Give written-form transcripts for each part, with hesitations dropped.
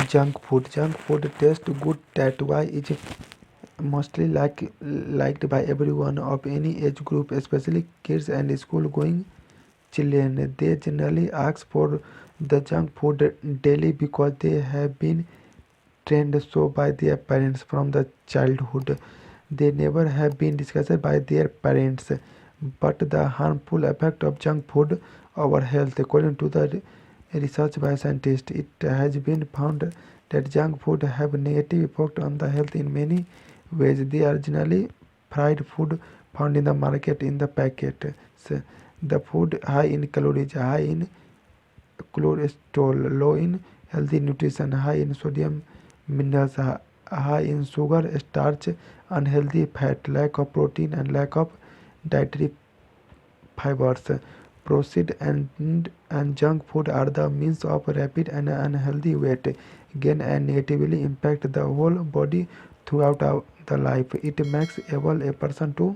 Junk food. Junk food tastes good. That why is mostly liked by everyone of any age group, especially kids and school-going children. They generally ask for the junk food daily because they have been trained so by their parents from the childhood. They never have been discussed by their parents. But the harmful effect of junk food our health, according to the research by scientists, it has been found that junk food have negative effect on the health in many ways. They are generally fried food found in the market in the packets. The food high in calories, high in cholesterol, low in healthy nutrition, high in sodium, minerals, high in sugar, starch, unhealthy fat, lack of protein, and lack of dietary fibers. Processed and junk food are the means of rapid and unhealthy weight gain and negatively impact the whole body throughout the life. It makes able a person to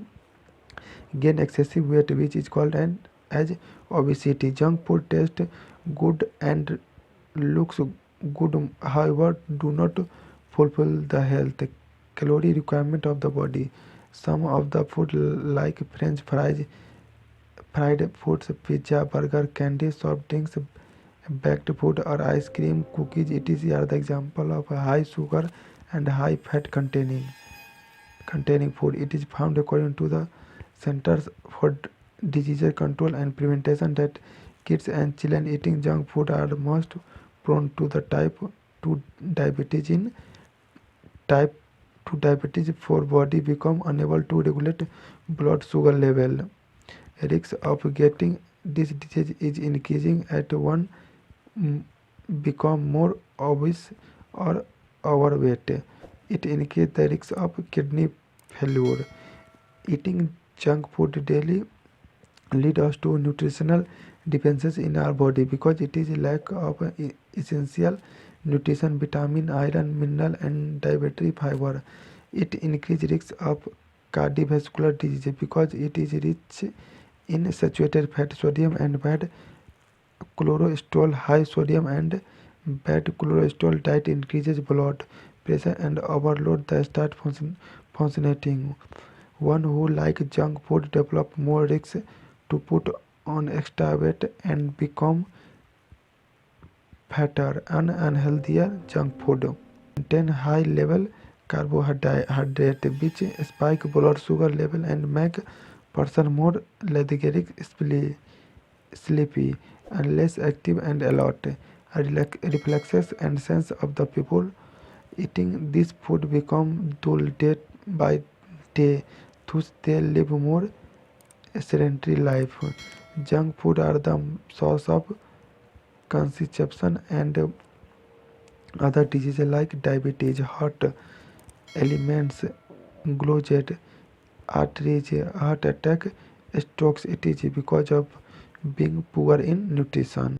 gain excessive weight, which is called as obesity. Junk food tastes good and looks good, however, do not fulfill the health calorie requirement of the body. Some of the food like French fries, fried foods, pizza, burger, candy, soft drinks, baked food or ice cream, cookies, etc. are the example of high sugar and high fat containing food. It is found according to the Centers for Disease Control and Prevention that kids and children eating junk food are most prone to the type 2 diabetes. In type 2 diabetes, for body become unable to regulate blood sugar level. Risk of getting this disease is increasing as one become more obese or overweight. It increases the risk of kidney failure. Eating junk food daily lead us to nutritional deficiencies in our body because it is lack of essential nutrition, vitamin, iron, mineral, and dietary fiber. It increases risk of cardiovascular disease because it is rich in saturated fat, sodium, and bad cholesterol. High sodium and bad cholesterol diet increases blood pressure and overload the start functioning. One who like junk food develop more risk to put on extra weight and become fatter and unhealthier. Junk food contain high level carbohydrate which spike blood sugar level and make person more lethargic, sleepy, and less active and alert. Reflexes and sense of the people eating this food become dull day by day, thus they live more sedentary life. Junk food are the source of conception and other diseases like diabetes, heart ailments, glucose, arteries, heart attack, strokes, etc. because of being poor in nutrition.